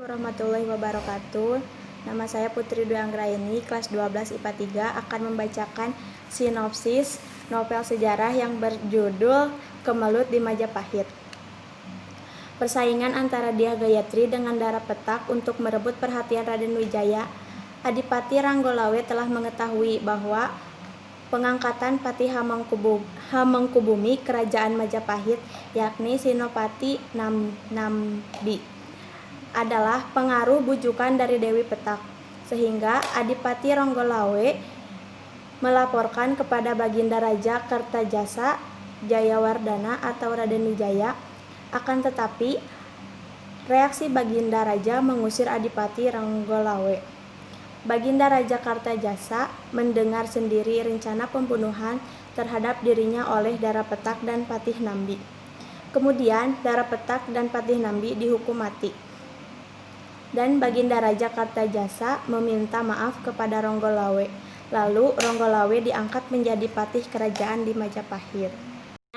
Warahmatullahi wabarakatuh. Nama saya Putri Dwi Anggraini, kelas 12 IPA 3, akan membacakan sinopsis novel sejarah yang berjudul Kemelut di Majapahit. Persaingan antara Dyah Gayatri dengan Dara Petak untuk merebut perhatian Raden Wijaya. Adipati Ranggolawe telah mengetahui bahwa pengangkatan Patih Hamengkubumi Kerajaan Majapahit, yakni Sinopati Nambi, adalah pengaruh bujukan dari Dewi Petak, sehingga Adipati Ranggolawe melaporkan kepada Baginda Raja Kertajasa Jayawardana atau Raden Wijaya. Akan tetapi, reaksi Baginda Raja mengusir Adipati Ranggolawe. Baginda Raja Kertajasa mendengar sendiri rencana pembunuhan terhadap dirinya oleh Dara Petak dan Patih Nambi. Kemudian Dara Petak dan Patih Nambi dihukum mati. Dan Baginda Raja Kertajasa meminta maaf kepada Ranggolawe. Lalu Ranggolawe diangkat menjadi patih kerajaan di Majapahit.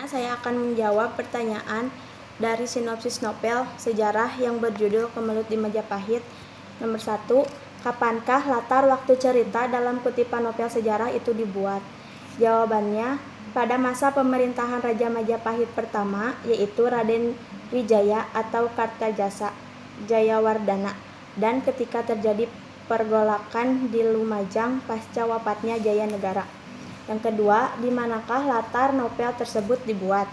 Saya akan menjawab pertanyaan dari sinopsis novel sejarah yang berjudul Kemelut di Majapahit. Nomor 1, kapankah latar waktu cerita dalam kutipan novel sejarah itu dibuat? Jawabannya, pada masa pemerintahan Raja Majapahit pertama, yaitu Raden Wijaya atau Kertajasa Jayawardana, dan ketika terjadi pergolakan di Lumajang pasca wafatnya Jayanegara. Yang kedua, di manakah latar novel tersebut dibuat?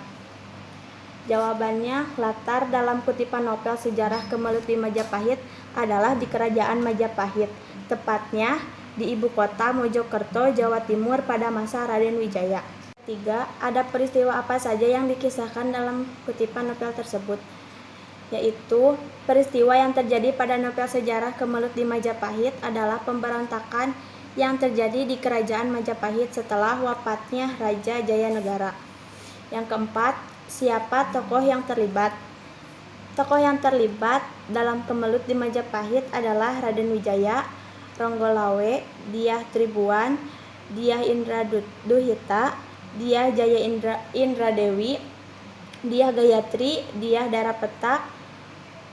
Jawabannya, latar dalam kutipan novel sejarah Kemelut di Majapahit adalah di Kerajaan Majapahit, tepatnya di ibu kota Mojokerto, Jawa Timur pada masa Raden Wijaya. 3. Ada peristiwa apa saja yang dikisahkan dalam kutipan novel tersebut? Yaitu, peristiwa yang terjadi pada novel sejarah Kemelut di Majapahit adalah pemberontakan yang terjadi di Kerajaan Majapahit setelah wafatnya Raja Jayanegara. Yang keempat, siapa tokoh yang terlibat? Tokoh yang terlibat dalam Kemelut di Majapahit adalah Raden Wijaya, Ranggolawe, Dyah Tribuan, Dyah Indraduhita, Dyah Jaya Indradewi, Dyah Gayatri, Dyah Dara Petak,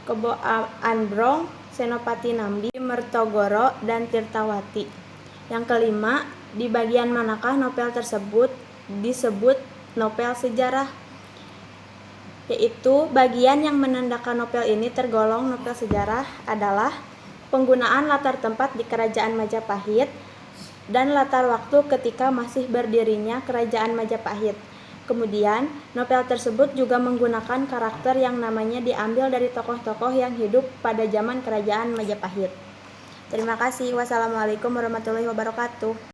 Kebo Anbrong, Senopati Nambi, Mertogoro, dan Tirtawati. Yang kelima, di bagian manakah novel tersebut disebut novel sejarah? Yaitu, bagian yang menandakan novel ini tergolong novel sejarah adalah penggunaan latar tempat di Kerajaan Majapahit dan latar waktu ketika masih berdirinya Kerajaan Majapahit. Kemudian, novel tersebut juga menggunakan karakter yang namanya diambil dari tokoh-tokoh yang hidup pada zaman Kerajaan Majapahit. Terima kasih. Wassalamualaikum warahmatullahi wabarakatuh.